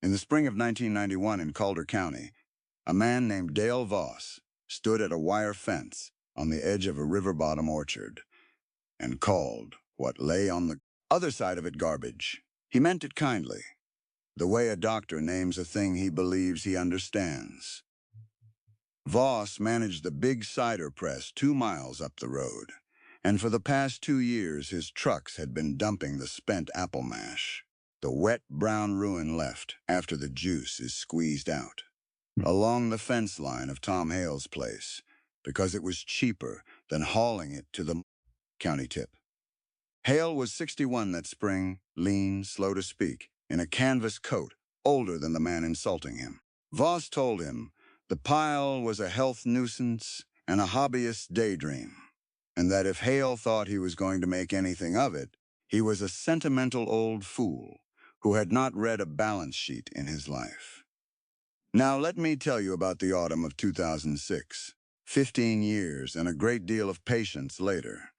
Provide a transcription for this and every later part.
In the spring of 1991 in Calder County, a man named Dale Voss stood at a wire fence on the edge of a river bottom orchard and called what lay on the other side of it garbage. He meant it kindly, the way a doctor names a thing he believes he understands. Voss managed the big cider press 2 miles up the road, and for the past 2 years his trucks had been dumping the spent apple mash, the wet brown ruin left after the juice is squeezed out, along the fence line of Tom Hale's place, because it was cheaper than hauling it to the county tip. Hale was 61 that spring, lean, slow to speak, in a canvas coat, older than the man insulting him. Voss told him the pile was a health nuisance and a hobbyist's daydream, and that if Hale thought he was going to make anything of it, he was a sentimental old fool who had not read a balance sheet in his life. Now let me tell you about the autumn of 2006, 15 years and a great deal of patience later,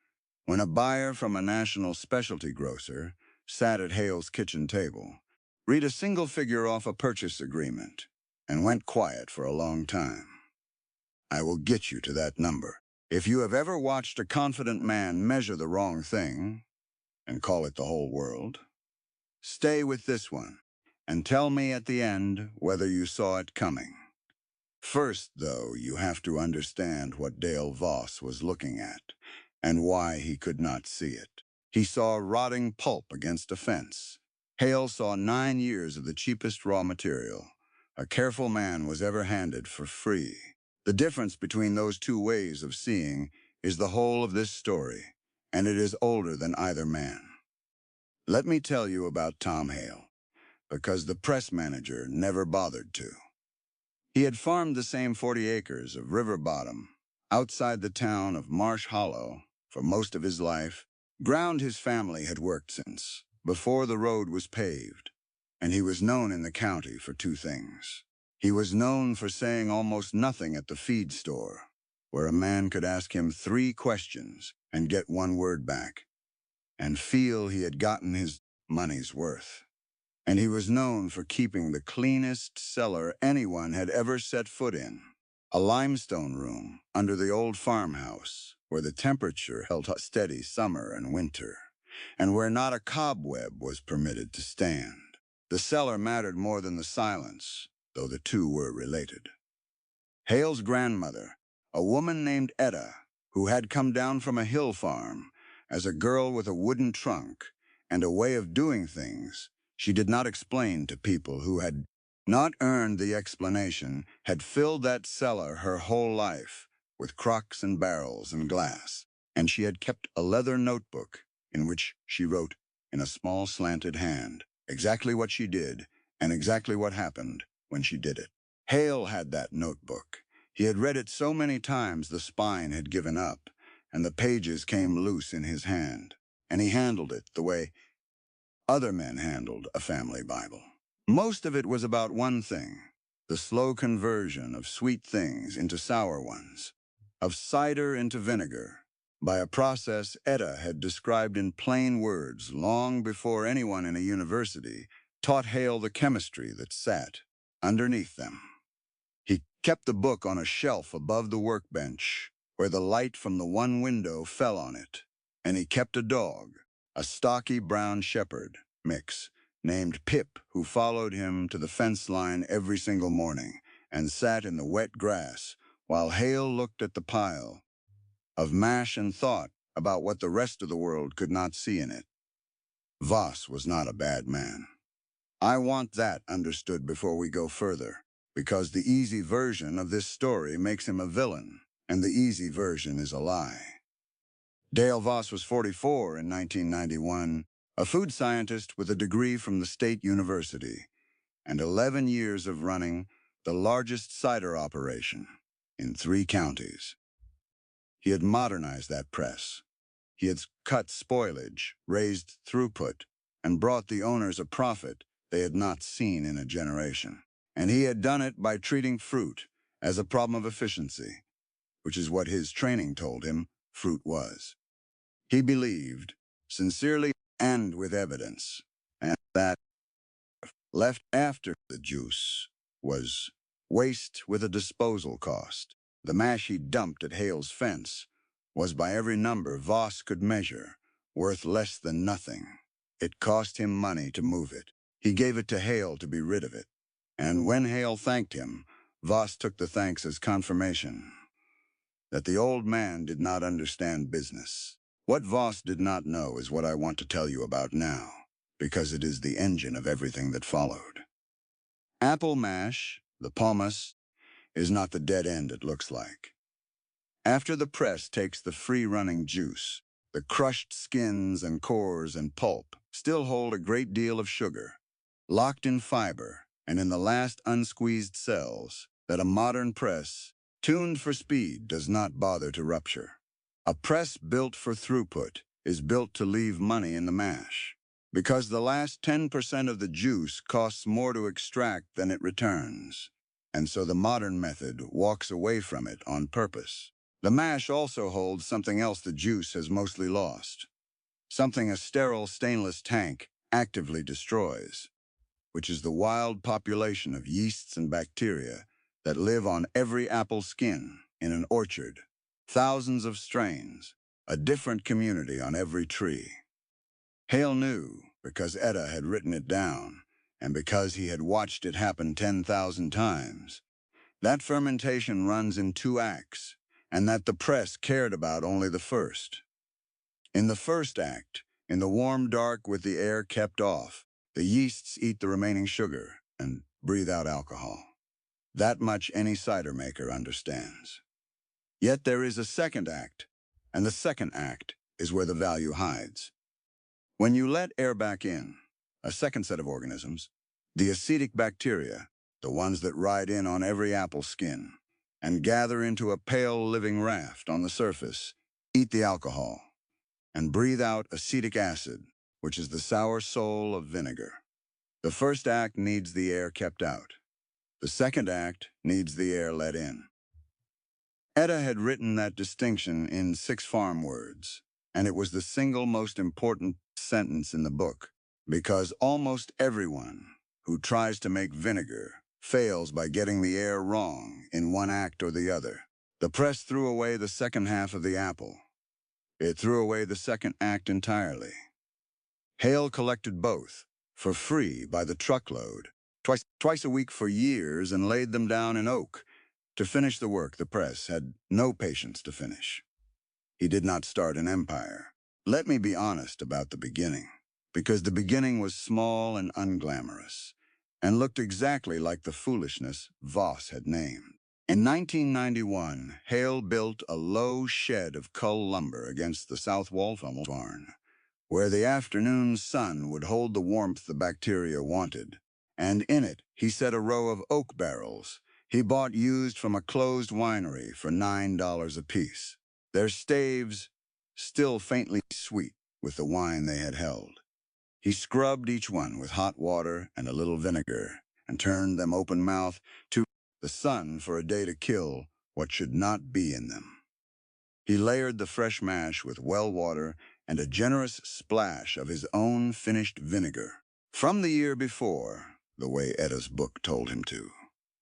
when a buyer from a national specialty grocer sat at Hale's kitchen table, read a single figure off a purchase agreement, and went quiet for a long time. I will get you to that number. If you have ever watched a confident man measure the wrong thing and call it the whole world, stay with this one and tell me at the end whether you saw it coming. First, though, you have to understand what Dale Voss was looking at and why he could not see it. He saw rotting pulp against a fence. Hale saw 9 years of the cheapest raw material a careful man was ever handed for free. The difference between those two ways of seeing is the whole of this story, and it is older than either man. Let me tell you about Tom Hale, because the press manager never bothered to. He had farmed the same 40 acres of river bottom outside the town of Marsh Hollow for most of his life, ground his family had worked since, before the road was paved, and he was known in the county for 2 things. He was known for saying almost nothing at the feed store, where a man could ask him 3 questions and get 1 word back, and feel he had gotten his money's worth. And he was known for keeping the cleanest cellar anyone had ever set foot in, a limestone room under the old farmhouse where the temperature held steady summer and winter, and where not a cobweb was permitted to stand. The cellar mattered more than the silence, though the two were related. Hale's grandmother, a woman named Etta, who had come down from a hill farm as a girl with a wooden trunk and a way of doing things she did not explain to people who had not earned the explanation, had filled that cellar her whole life with crocks and barrels and glass, and she had kept a leather notebook in which she wrote in a small slanted hand exactly what she did and exactly what happened when she did it. Hale had that notebook. He had read it so many times the spine had given up, and the pages came loose in his hand, and he handled it the way other men handled a family Bible. Most of it was about one thing, the slow conversion of sweet things into sour ones, of cider into vinegar, by a process Etta had described in plain words long before anyone in a university taught Hale the chemistry that sat underneath them. He kept the book on a shelf above the workbench, where the light from the one window fell on it, and he kept a dog, a stocky brown shepherd mix, named Pip, who followed him to the fence line every single morning and sat in the wet grass while Hale looked at the pile of mash and thought about what the rest of the world could not see in it. Voss was not a bad man. I want that understood before we go further, because the easy version of this story makes him a villain, and the easy version is a lie. Dale Voss was 44 in 1991, a food scientist with a degree from the State University, and 11 years of running the largest cider operation in 3 counties. He had modernized that press. He had cut spoilage, raised throughput, and brought the owners a profit they had not seen in a generation. And he had done it by treating fruit as a problem of efficiency, which is what his training told him fruit was. He believed, sincerely and with evidence, and that Left after the juice was waste with a disposal cost. The mash he dumped at Hale's fence was by every number Voss could measure, worth less than nothing. It cost him money to move it. He gave it to Hale to be rid of it. And when Hale thanked him, Voss took the thanks as confirmation that the old man did not understand business. What Voss did not know is what I want to tell you about now, because it is the engine of everything that followed. Apple mash, the pomace, is not the dead end it looks like. After the press takes the free-running juice, the crushed skins and cores and pulp still hold a great deal of sugar, locked in fiber and in the last unsqueezed cells that a modern press, tuned for speed, does not bother to rupture. A press built for throughput is built to leave money in the mash, because the last 10% of the juice costs more to extract than it returns, and so the modern method walks away from it on purpose. The mash also holds something else the juice has mostly lost, something a sterile stainless tank actively destroys, which is the wild population of yeasts and bacteria that live on every apple skin in an orchard, thousands of strains, a different community on every tree. Hale knew because Etta had written it down, and because he had watched it happen 10,000 times. That fermentation runs in 2 acts, and that the press cared about only the first. In the first act, in the warm dark with the air kept off, the yeasts eat the remaining sugar and breathe out alcohol. That much any cider maker understands. Yet there is a second act, and the second act is where the value hides. When you let air back in, a second set of organisms, the acetic bacteria, the ones that ride in on every apple skin, and gather into a pale living raft on the surface, eat the alcohol, and breathe out acetic acid, which is the sour soul of vinegar. The first act needs the air kept out. The second act needs the air let in. Etta had written that distinction in 6 farm words, and it was the single most important sentence in the book, because almost everyone who tries to make vinegar fails by getting the air wrong in one act or the other. The press threw away the second half of the apple. It threw away the second act entirely. Hale collected both, for free by the truckload, twice a week for years, and laid them down in oak. To finish the work the press had no patience to finish. He did not start an empire. Let me be honest about the beginning, because the beginning was small and unglamorous, and looked exactly like the foolishness Voss had named. In 1991, Hale built a low shed of cull lumber against the south wall from the barn, where the afternoon sun would hold the warmth the bacteria wanted, and in it he set a row of oak barrels he bought used from a closed winery for $9 apiece, their staves still faintly sweet with the wine they had held. He scrubbed each one with hot water and a little vinegar, and turned them open-mouthed to the sun for a day to kill what should not be in them. He layered the fresh mash with well water and a generous splash of his own finished vinegar, from the year before, the way Etta's book told him to.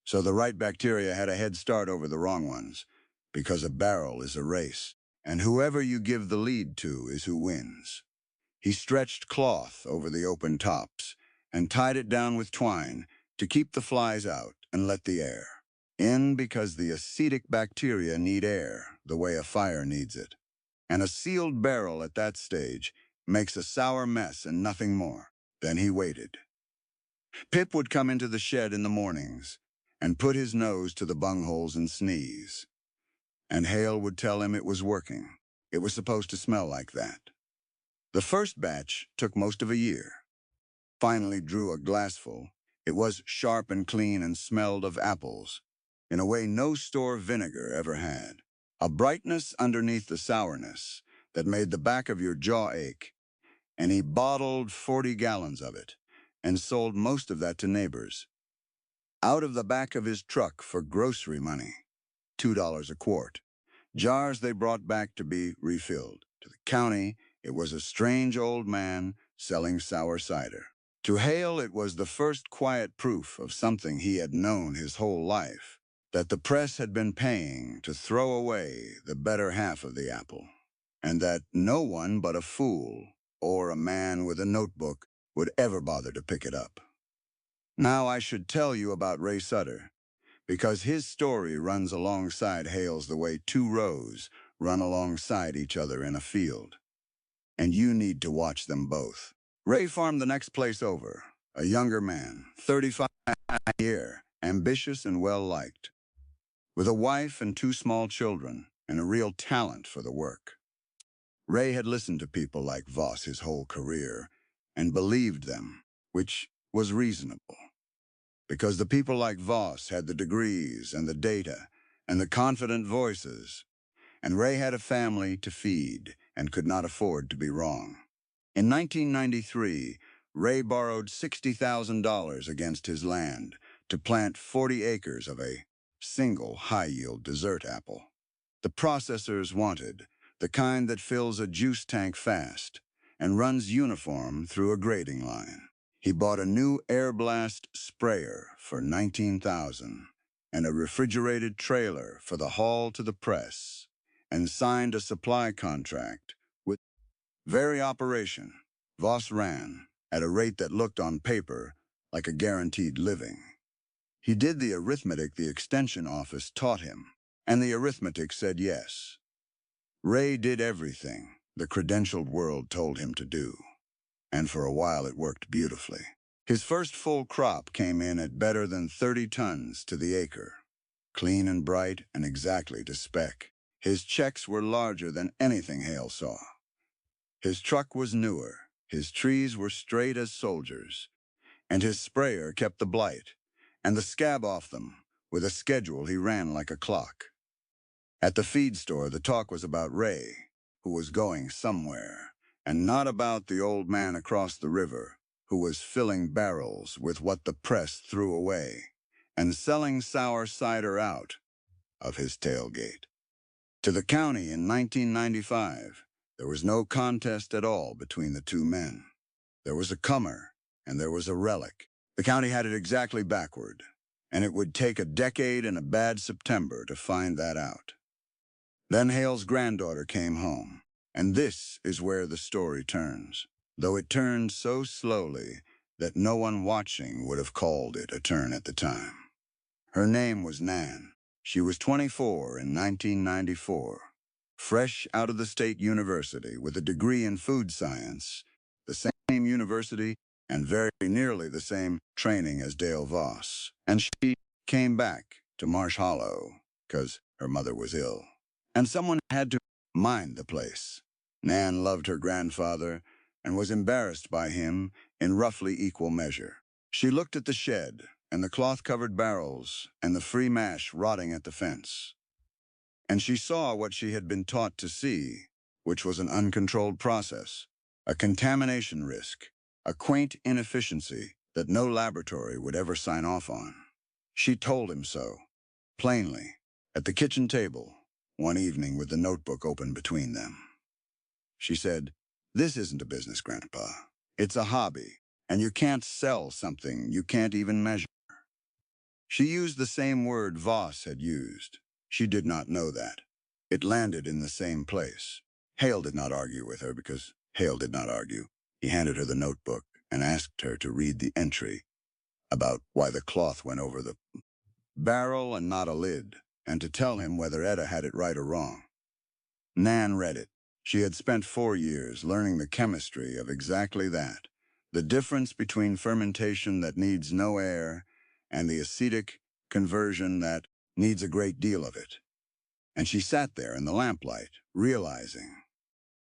So the right bacteria had a head start over the wrong ones, because a barrel is a race, and whoever you give the lead to is who wins. He stretched cloth over the open tops and tied it down with twine to keep the flies out and let the air in, because the acetic bacteria need air the way a fire needs it. And a sealed barrel at that stage makes a sour mess and nothing more. Then he waited. Pip would come into the shed in the mornings and put his nose to the bungholes and sneeze. And Hale would tell him it was working. It was supposed to smell like that. The first batch took most of a year. Finally drew a glassful. It was sharp and clean and smelled of apples, in a way no store vinegar ever had. A brightness underneath the sourness that made the back of your jaw ache. And he bottled 40 gallons of it and sold most of that to neighbors, out of the back of his truck for grocery money, $2 a quart. Jars they brought back to be refilled. To the county, it was a strange old man selling sour cider. To Hale, it was the first quiet proof of something he had known his whole life, that the press had been paying to throw away the better half of the apple, and that no one but a fool or a man with a notebook would ever bother to pick it up. Now I should tell you about Ray Sutter, because his story runs alongside Hale's the way two rows run alongside each other in a field, and you need to watch them both. Ray farmed the next place over, a younger man, 35 year, ambitious and well-liked, with a wife and two small children and a real talent for the work. Ray had listened to people like Voss his whole career and believed them, which was reasonable, because the people like Voss had the degrees and the data and the confident voices, and Ray had a family to feed and could not afford to be wrong. In 1993, Ray borrowed $60,000 against his land to plant 40 acres of a single high-yield dessert apple. The processors wanted the kind that fills a juice tank fast and runs uniform through a grading line. He bought a new air blast sprayer for $19,000 and a refrigerated trailer for the haul to the press, and signed a supply contract with very operation. Voss ran at a rate that looked on paper like a guaranteed living. He did the arithmetic the extension office taught him, and the arithmetic said yes. Ray did everything the credentialed world told him to do, and for a while it worked beautifully. His first full crop came in at better than 30 tons to the acre, clean and bright and exactly to spec. His checks were larger than anything Hale saw. His truck was newer, his trees were straight as soldiers, and his sprayer kept the blight and the scab off them with a schedule he ran like a clock. At the feed store, the talk was about Ray, who was going somewhere, and not about the old man across the river, who was filling barrels with what the press threw away and selling sour cider out of his tailgate. To the county in 1995, there was no contest at all between the two men. There was a comer, and there was a relic. The county had it exactly backward, and it would take a decade and a bad September to find that out. Then Hale's granddaughter came home, and this is where the story turns, though it turned so slowly that no one watching would have called it a turn at the time. Her name was Nan. She was 24 in 1994, fresh out of the state university with a degree in food science, the same university and very nearly the same training as Dale Voss. And she came back to Marsh Hollow because her mother was ill, and someone had to mind the place. Nan loved her grandfather and was embarrassed by him in roughly equal measure. She looked at the shed and the cloth-covered barrels and the free mash rotting at the fence, and she saw what she had been taught to see, which was an uncontrolled process, a contamination risk, a quaint inefficiency that no laboratory would ever sign off on. She told him so, plainly, at the kitchen table, one evening with the notebook open between them. She said, "This isn't a business, Grandpa. It's a hobby, and you can't sell something you can't even measure." She used the same word Voss had used. She did not know that. It landed in the same place. Hale did not argue with her because Hale did not argue. He handed her the notebook and asked her to read the entry about why the cloth went over the barrel and not a lid, and to tell him whether Etta had it right or wrong. Nan read it. She had spent 4 years learning the chemistry of exactly that, the difference between fermentation that needs no air and the acetic conversion that needs a great deal of it. And she sat there in the lamplight, realizing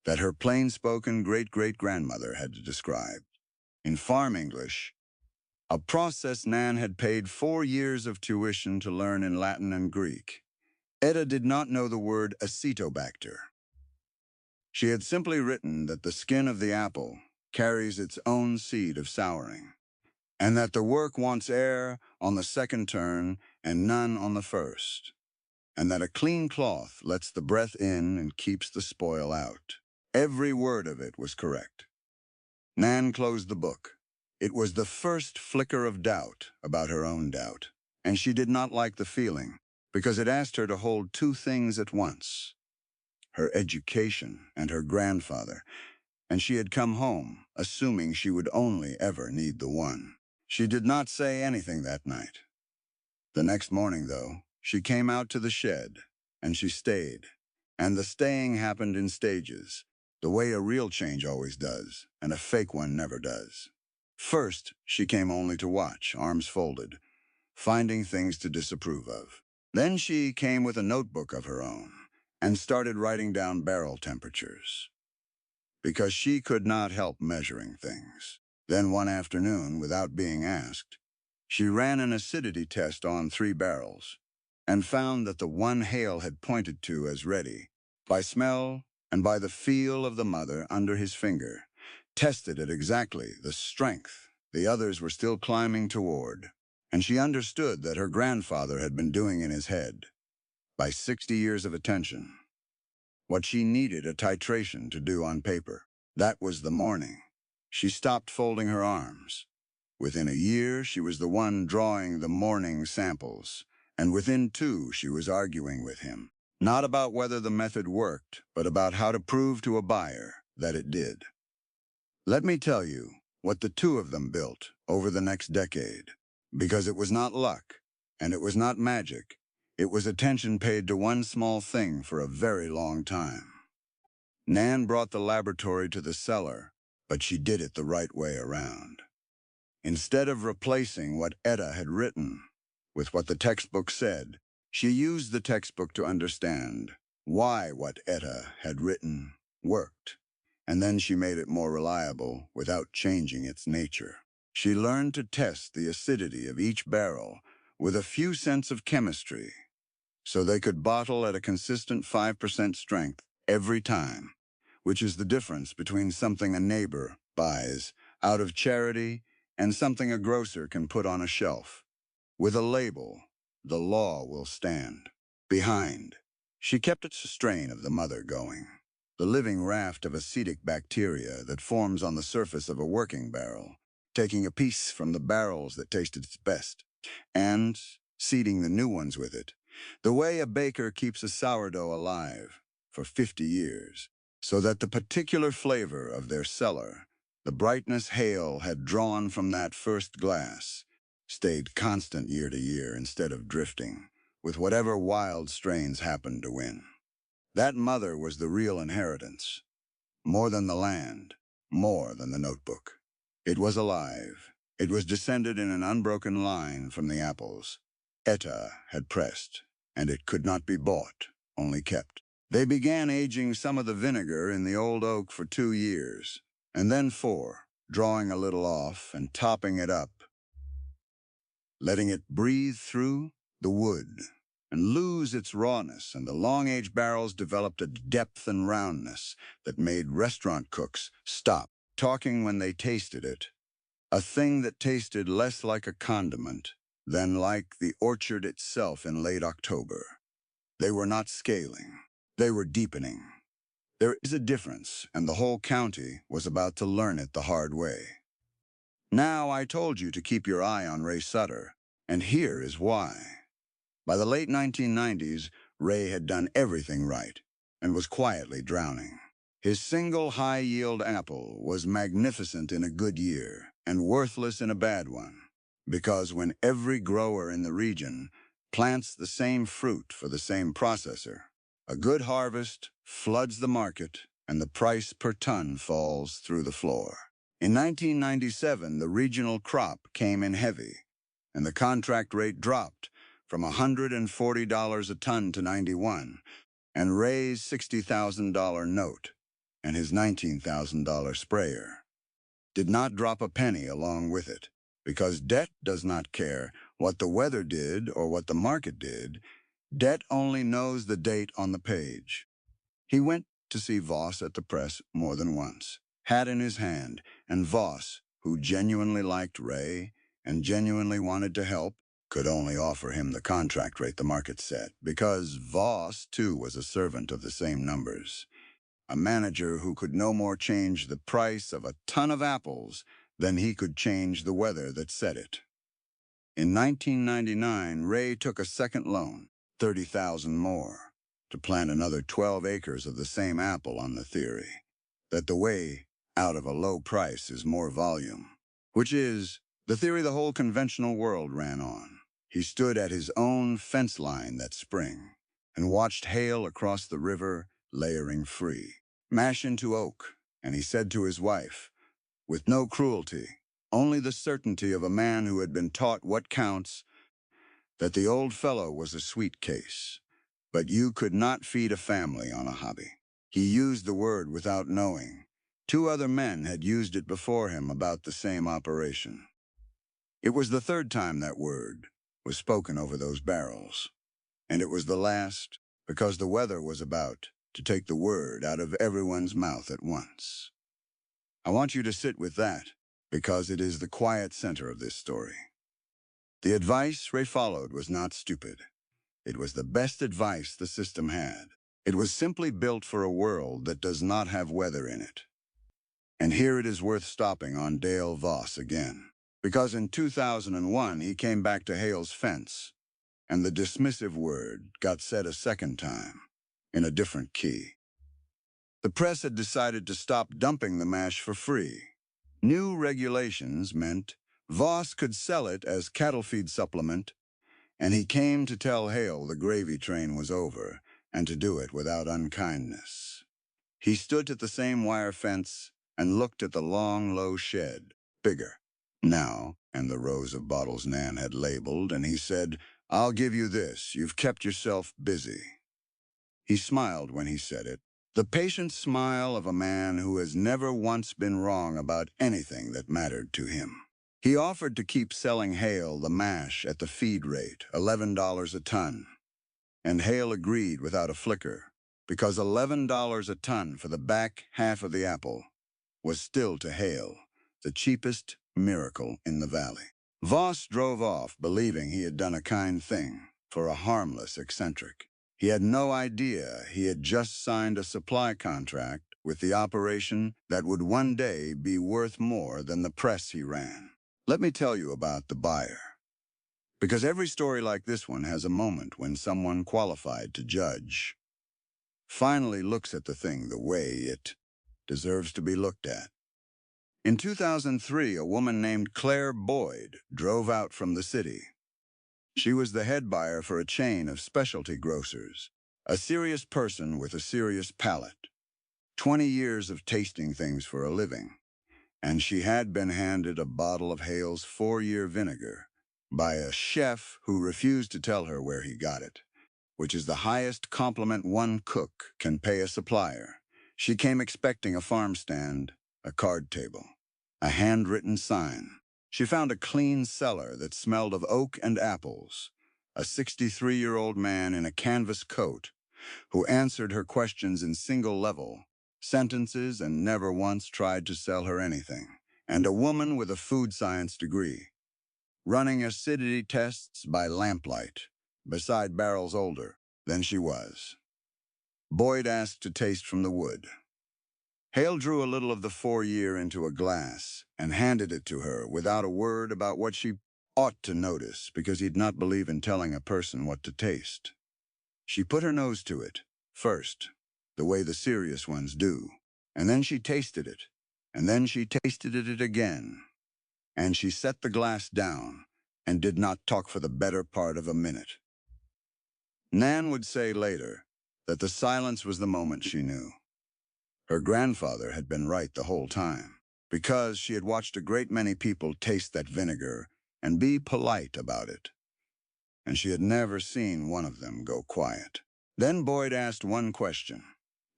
that her plain-spoken great-great-grandmother had described, in farm English, a process Nan had paid 4 years of tuition to learn in Latin and Greek. Etta did not know the word acetobacter. She had simply written that the skin of the apple carries its own seed of souring, and that the work wants air on the second turn and none on the first, and that a clean cloth lets the breath in and keeps the spoil out. Every word of it was correct. Nan closed the book. It was the first flicker of doubt about her own doubt, and she did not like the feeling because it asked her to hold two things at once, her education and her grandfather, and she had come home assuming she would only ever need the one. She did not say anything that night. The next morning, though, she came out to the shed, and she stayed. And the staying happened in stages, the way a real change always does, and a fake one never does. First, she came only to watch, arms folded, finding things to disapprove of. Then she came with a notebook of her own, and started writing down barrel temperatures, because she could not help measuring things. Then one afternoon, without being asked, she ran an acidity test on 3 barrels and found that the one Hale had pointed to as ready, by smell and by the feel of the mother under his finger, tested at exactly the strength the others were still climbing toward, and she understood that her grandfather had been doing in his head, by 60 years of attention, what she needed a titration to do on paper. That was the morning. She stopped folding her arms. Within a year, she was the one drawing the morning samples, and within 2, she was arguing with him, not about whether the method worked, but about how to prove to a buyer that it did. Let me tell you what the 2 of them built over the next decade, because it was not luck, and it was not magic. It was attention paid to one small thing for a very long time. Nan brought the laboratory to the cellar, but she did it the right way around. Instead of replacing what Etta had written with what the textbook said, she used the textbook to understand why what Etta had written worked, and then she made it more reliable without changing its nature. She learned to test the acidity of each barrel with a few cents of chemistry, so they could bottle at a consistent 5% strength every time, which is the difference between something a neighbor buys out of charity and something a grocer can put on a shelf. With a label, the law will stand. Behind, she kept its strain of the mother going, the living raft of acetic bacteria that forms on the surface of a working barrel, taking a piece from the barrels that tasted its best, and seeding the new ones with it, the way a baker keeps a sourdough alive for 50 years, so that the particular flavor of their cellar, the brightness Hale had drawn from that first glass, stayed constant year to year instead of drifting, with whatever wild strains happened to win. That mother was the real inheritance, more than the land, more than the notebook. It was alive. It was descended in an unbroken line from the apples Etta had pressed, and it could not be bought, only kept. They began aging some of the vinegar in the old oak for 2 years, and then 4, drawing a little off and topping it up, letting it breathe through the wood and lose its rawness, and the long-aged barrels developed a depth and roundness that made restaurant cooks stop talking when they tasted it, a thing that tasted less like a condiment than like the orchard itself in late October. They were not scaling. They were deepening. There is a difference, and the whole county was about to learn it the hard way. Now, I told you to keep your eye on Ray Sutter, and here is why. By the late 1990s, Ray had done everything right and was quietly drowning. His single high-yield apple was magnificent in a good year and worthless in a bad one, because when every grower in the region plants the same fruit for the same processor, a good harvest floods the market and the price per ton falls through the floor. In 1997, the regional crop came in heavy, and the contract rate dropped from $140 a ton to $91, and Ray's $60,000 note and his $19,000 sprayer did not drop a penny along with it, because debt does not care what the weather did or what the market did. Debt only knows the date on the page. He went to see Voss at the press more than once, hat in his hand, and Voss, who genuinely liked Ray and genuinely wanted to help, could only offer him the contract rate the market set, because Voss, too, was a servant of the same numbers, a manager who could no more change the price of a ton of apples then he could change the weather that set it. In 1999, Ray took a second loan, 30,000 more, to plant another 12 acres of the same apple on the theory that the way out of a low price is more volume, which is the theory the whole conventional world ran on. He stood at his own fence line that spring and watched hail across the river layering free, mash into oak, and he said to his wife, with no cruelty, only the certainty of a man who had been taught what counts, that the old fellow was a sweet case, but you could not feed a family on a hobby. He used the word without knowing. Two other men had used it before him about the same operation. It was the third time that word was spoken over those barrels, and it was the last because the weather was about to take the word out of everyone's mouth at once. I want you to sit with that, because it is the quiet center of this story. The advice Ray followed was not stupid. It was the best advice the system had. It was simply built for a world that does not have weather in it. And here it is worth stopping on Dale Voss again, because in 2001 he came back to Hale's fence, and the dismissive word got said a second time, in a different key. The press had decided to stop dumping the mash for free. New regulations meant Voss could sell it as cattle feed supplement, and he came to tell Hale the gravy train was over, and to do it without unkindness. He stood at the same wire fence and looked at the long, low shed, bigger now, and the rows of bottles Nan had labeled, and he said, "I'll give you this. You've kept yourself busy." He smiled when he said it, the patient smile of a man who has never once been wrong about anything that mattered to him. He offered to keep selling Hale the mash at the feed rate, $11 a ton. And Hale agreed without a flicker, because $11 a ton for the back half of the apple was still to Hale the cheapest miracle in the valley. Voss drove off, believing he had done a kind thing for a harmless eccentric. He had no idea he had just signed a supply contract with the operation that would one day be worth more than the press he ran. Let me tell you about the buyer. Because every story like this one has a moment when someone qualified to judge finally looks at the thing the way it deserves to be looked at. In 2003, a woman named Claire Boyd drove out from the city. She was the head buyer for a chain of specialty grocers, a serious person with a serious palate, 20 years of tasting things for a living, and she had been handed a bottle of Hale's 4-year vinegar by a chef who refused to tell her where he got it, which is the highest compliment one cook can pay a supplier. She came expecting a farm stand, a card table, a handwritten sign. She found a clean cellar that smelled of oak and apples, a 63-year-old man in a canvas coat who answered her questions in single-level sentences and never once tried to sell her anything, and a woman with a food science degree, running acidity tests by lamplight, beside barrels older than she was. Boyd asked to taste from the wood. Hale drew a little of the 4-year into a glass and handed it to her without a word about what she ought to notice, because he'd not believe in telling a person what to taste. She put her nose to it, first, the way the serious ones do, and then she tasted it, and then she tasted it again, and she set the glass down and did not talk for the better part of a minute. Nan would say later that the silence was the moment she knew. Her grandfather had been right the whole time, because she had watched a great many people taste that vinegar and be polite about it, and she had never seen one of them go quiet. Then Boyd asked one question,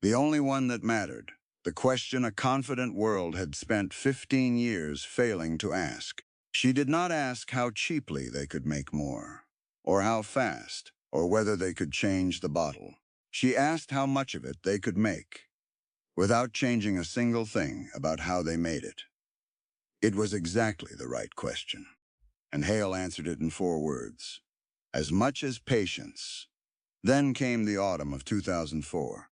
the only one that mattered, the question a confident world had spent 15 years failing to ask. She did not ask how cheaply they could make more, or how fast, or whether they could change the bottle. She asked how much of it they could make, without changing a single thing about how they made it. It was exactly the right question, and Hale answered it in 4 words: as much as patience. Then came the autumn of 2004,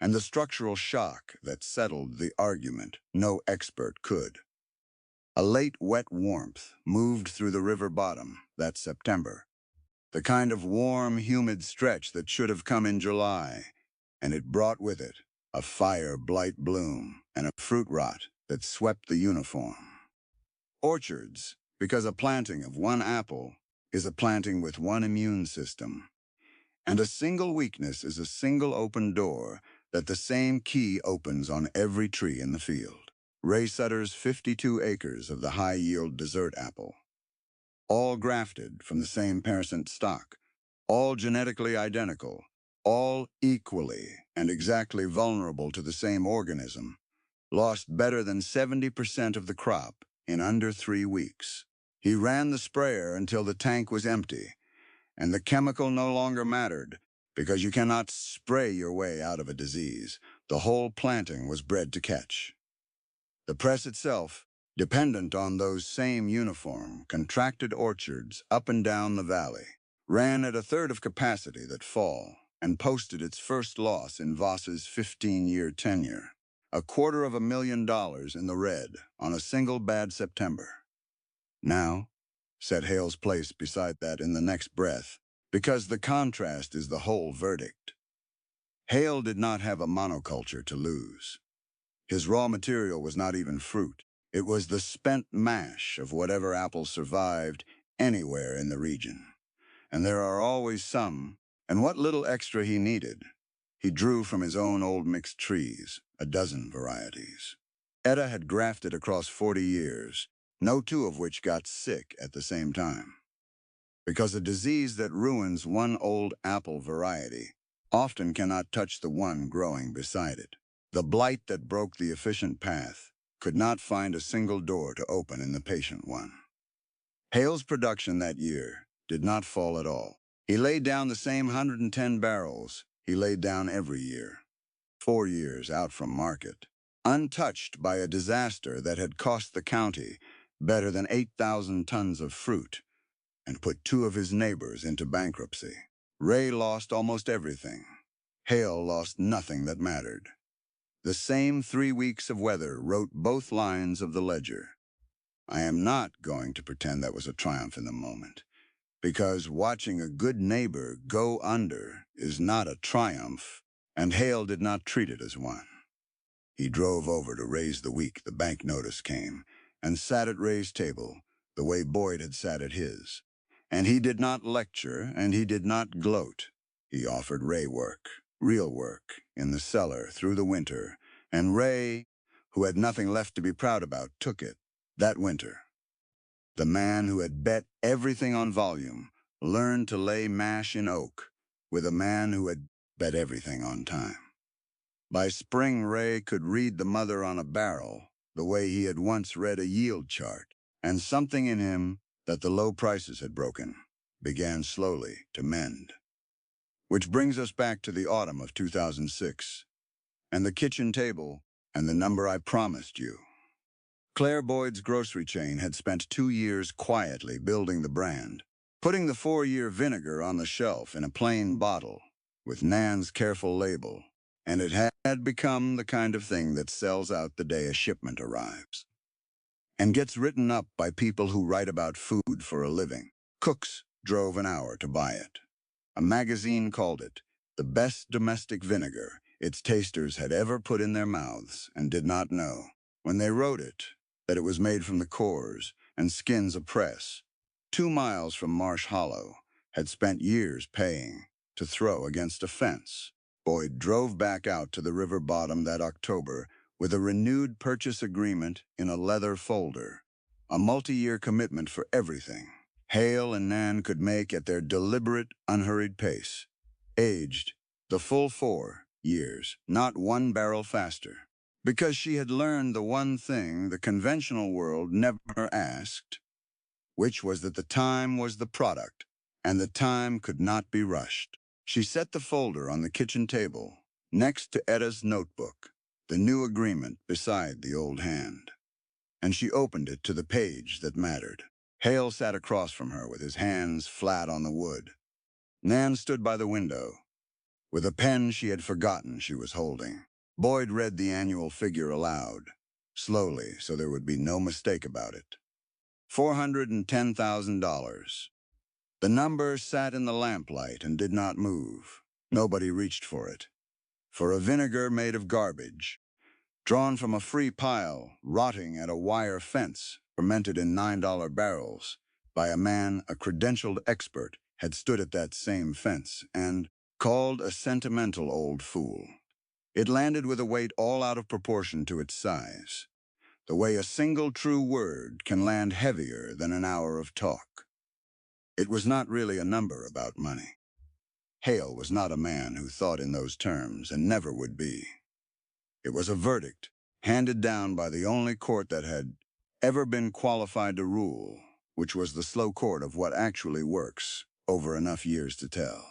and the structural shock that settled the argument no expert could. A late wet warmth moved through the river bottom that September, the kind of warm, humid stretch that should have come in July, and it brought with it a fire blight bloom and a fruit rot that swept the uniform. Orchards, because a planting of one apple is a planting with one immune system, and a single weakness is a single open door that the same key opens on every tree in the field. Ray Sutter's 52 acres of the high-yield dessert apple, all grafted from the same parent stock, all genetically identical, all equally and exactly vulnerable to the same organism, lost better than 70% of the crop in under 3 weeks. He ran the sprayer until the tank was empty, and the chemical no longer mattered, because you cannot spray your way out of a disease. The whole planting was bred to catch. The press itself, dependent on those same uniform, contracted orchards up and down the valley, ran at a third of capacity that fall and posted its first loss in Voss's 15-year tenure, $250,000 in the red on a single bad September. Now, set Hale's place beside that in the next breath, because the contrast is the whole verdict. Hale did not have a monoculture to lose. His raw material was not even fruit. It was the spent mash of whatever apples survived anywhere in the region. And there are always some, and what little extra he needed, he drew from his own old mixed trees, a dozen varieties. Etta had grafted across 40 years, no two of which got sick at the same time. Because a disease that ruins one old apple variety often cannot touch the one growing beside it. The blight that broke the efficient path could not find a single door to open in the patient one. Hale's production that year did not fall at all. He laid down the same 110 barrels he laid down every year, 4 years out from market, untouched by a disaster that had cost the county better than 8,000 tons of fruit and put 2 of his neighbors into bankruptcy. Ray lost almost everything. Hale lost nothing that mattered. The same 3 weeks of weather wrote both lines of the ledger. I am not going to pretend that was a triumph in the moment, because watching a good neighbor go under is not a triumph, and Hale did not treat it as one. He drove over to Ray's the week the bank notice came, and sat at Ray's table, the way Boyd had sat at his. And he did not lecture, and he did not gloat. He offered Ray work, real work, in the cellar through the winter, and Ray, who had nothing left to be proud about, took it that winter. The man who had bet everything on volume learned to lay mash in oak with a man who had bet everything on time. By spring, Ray could read the mother on a barrel the way he had once read a yield chart, and something in him that the low prices had broken began slowly to mend. Which brings us back to the autumn of 2006, and the kitchen table, and the number I promised you. Claire Boyd's grocery chain had spent 2 years quietly building the brand, putting the 4-year vinegar on the shelf in a plain bottle with Nan's careful label, and it had become the kind of thing that sells out the day a shipment arrives and gets written up by people who write about food for a living. Cooks drove an hour to buy it. A magazine called it the best domestic vinegar its tasters had ever put in their mouths, and did not know, when they wrote it, that it was made from the cores and skins of press, 2 miles from Marsh Hollow, had spent years paying to throw against a fence. Boyd drove back out to the river bottom that October with a renewed purchase agreement in a leather folder, a multi-year commitment for everything Hale and Nan could make at their deliberate, unhurried pace, aged the full 4 years, not 1 barrel faster. Because she had learned the one thing the conventional world never asked, which was that the time was the product, and the time could not be rushed. She set the folder on the kitchen table, next to Etta's notebook, the new agreement beside the old hand, and she opened it to the page that mattered. Hale sat across from her with his hands flat on the wood. Nan stood by the window, with a pen she had forgotten she was holding. Boyd read the annual figure aloud. slowly so there would be no mistake about it. $410,000. The number sat in the lamplight and did not move. Nobody reached for it. For a vinegar made of garbage, drawn from a free pile, rotting at a wire fence, fermented in $9 barrels, by a man, a credentialed expert, had stood at that same fence and called a sentimental old fool. It landed with a weight all out of proportion to its size, the way a single true word can land heavier than an hour of talk. It was not really a number about money. Hale was not a man who thought in those terms, and never would be. It was a verdict handed down by the only court that had ever been qualified to rule, which was the slow court of what actually works over enough years to tell.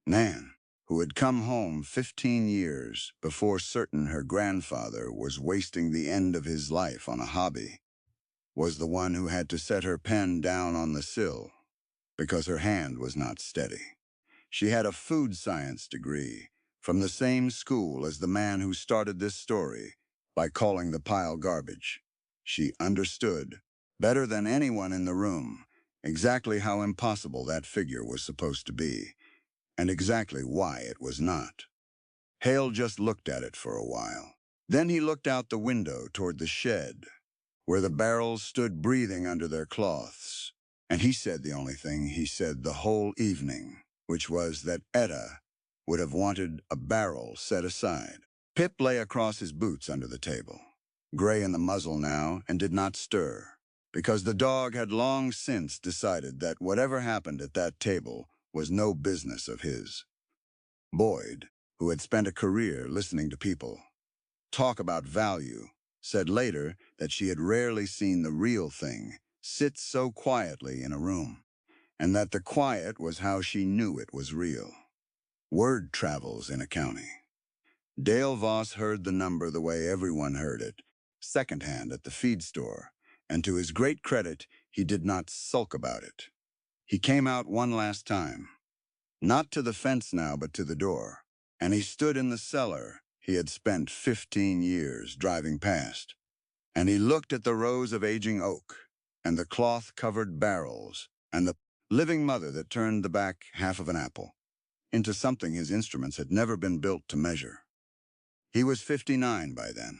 Nan, who had come home 15 years before certain her grandfather was wasting the end of his life on a hobby, was the one who had to set her pen down on the sill because her hand was not steady. She had a food science degree from the same school as the man who started this story by calling the pile garbage. She understood, better than anyone in the room, exactly how impossible that figure was supposed to be, and exactly why it was not. Hale just looked at it for a while. Then he looked out the window toward the shed, where the barrels stood breathing under their cloths, and he said the only thing he said the whole evening, which was that Etta would have wanted a barrel set aside. Pip lay across his boots under the table, gray in the muzzle now, and did not stir, because the dog had long since decided that whatever happened at that table was no business of his. Boyd, who had spent a career listening to people talk about value, said later that she had rarely seen the real thing sit so quietly in a room, and that the quiet was how she knew it was real. Word travels in accounting. Dale Voss heard the number the way everyone heard it, secondhand at the feed store, and to his great credit, he did not sulk about it. He came out one last time, not to the fence now, but to the door, and he stood in the cellar he had spent 15 years driving past, and he looked at the rows of aging oak, and the cloth-covered barrels, and the living mother that turned the back half of an apple into something his instruments had never been built to measure. He was 59 by then,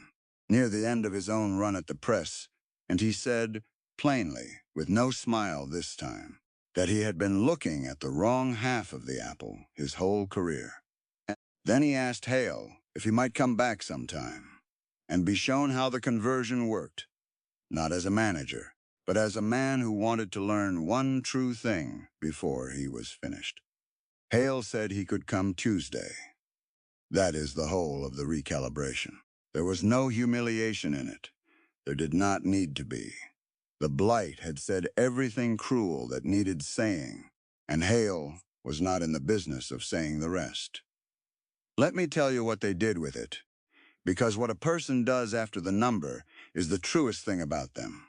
near the end of his own run at the press, and he said, plainly, with no smile this time, that he had been looking at the wrong half of the apple his whole career. Then he asked Hale if he might come back sometime and be shown how the conversion worked, not as a manager, but as a man who wanted to learn one true thing before he was finished. Hale said he could come Tuesday. That is the whole of the recalibration. There was no humiliation in it. There did not need to be. The blight had said everything cruel that needed saying, and Hale was not in the business of saying the rest. Let me tell you what they did with it, because what a person does after the number is the truest thing about them.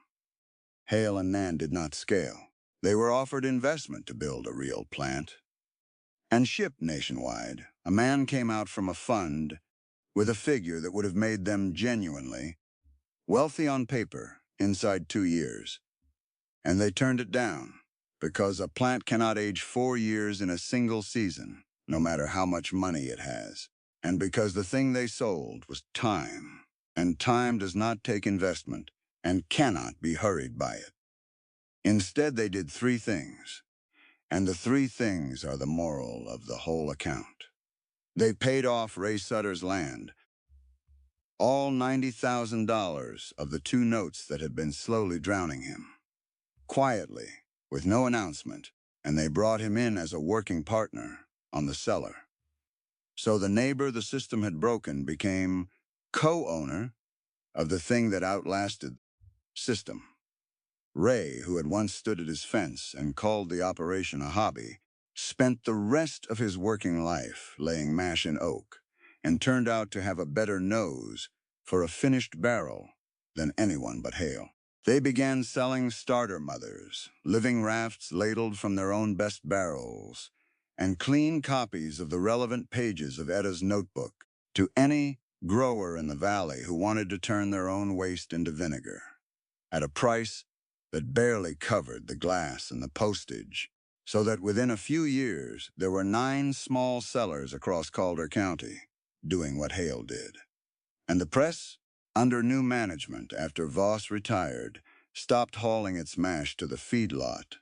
Hale and Nan did not scale. They were offered investment to build a real plant and shipped nationwide. A man came out from a fund with a figure that would have made them genuinely wealthy on paper inside 2 years. And they turned it down because a plant cannot age 4 years in a single season, no matter how much money it has. And because the thing they sold was time, and time does not take investment and cannot be hurried by it. Instead, they did 3 things, and the 3 things are the moral of the whole account. They paid off Ray Sutter's land, all $90,000 of the 2 notes that had been slowly drowning him. Quietly, with no announcement, and they brought him in as a working partner on the cellar. So the neighbor the system had broken became co-owner of the thing that outlasted system. Ray, who had once stood at his fence and called the operation a hobby, spent the rest of his working life laying mash in oak, and turned out to have a better nose for a finished barrel than anyone but Hale. They began selling starter mothers, living rafts ladled from their own best barrels, and clean copies of the relevant pages of Etta's notebook to any grower in the valley who wanted to turn their own waste into vinegar at a price that barely covered the glass and the postage, so that within a few years there were 9 small cellars across Calder County doing what Hale did. And the press, under new management after Voss retired, stopped hauling its mash to the feedlot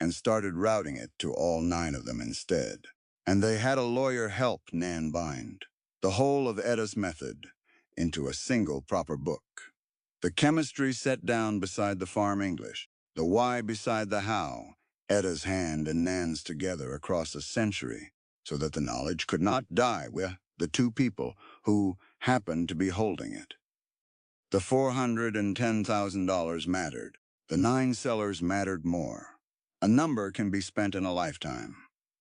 and started routing it to all 9 of them instead. And they had a lawyer help Nan bind the whole of Etta's method into a single proper book. The chemistry set down beside the farm English, the why beside the how, Etta's hand and Nan's together across a century, so that the knowledge could not die with the 2 people who happened to be holding it. The $410,000 mattered. The 9 cellars mattered more. A number can be spent in a lifetime.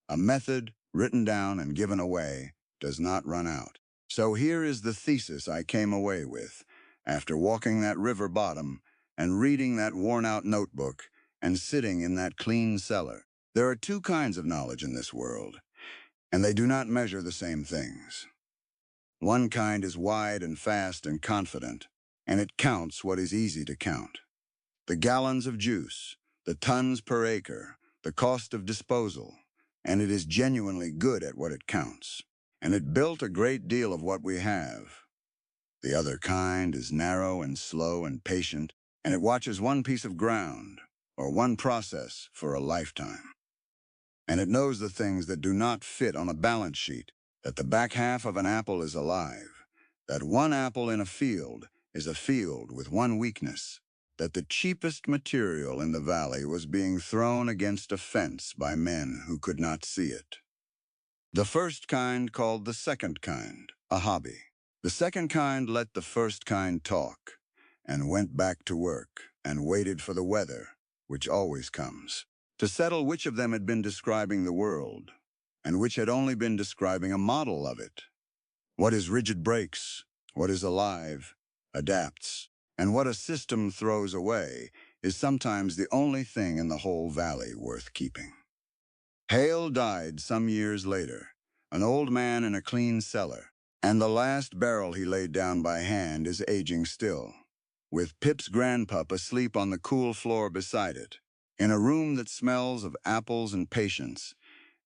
A method, written down and given away, does not run out. So here is the thesis I came away with, after walking that river bottom and reading that worn-out notebook and sitting in that clean cellar. There are 2 kinds of knowledge in this world, and they do not measure the same things. One kind is wide and fast and confident, and it counts what is easy to count. The gallons of juice, the tons per acre, the cost of disposal, and it is genuinely good at what it counts. And it built a great deal of what we have. The other kind is narrow and slow and patient, and it watches one piece of ground or one process for a lifetime. And it knows the things that do not fit on a balance sheet, that the back half of an apple is alive, that one apple in a field is a field with one weakness, that the cheapest material in the valley was being thrown against a fence by men who could not see it. The first kind called the second kind a hobby. The second kind let the first kind talk, and went back to work, and waited for the weather, which always comes, to settle which of them had been describing the world, and which had only been describing a model of it. What is rigid breaks, what is alive, adapts, and what a system throws away is sometimes the only thing in the whole valley worth keeping. Hale died some years later, an old man in a clean cellar, and the last barrel he laid down by hand is aging still, with Pip's grandpup asleep on the cool floor beside it, in a room that smells of apples and patience,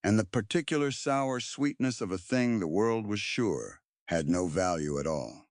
and the particular sour sweetness of a thing the world was sure had no value at all.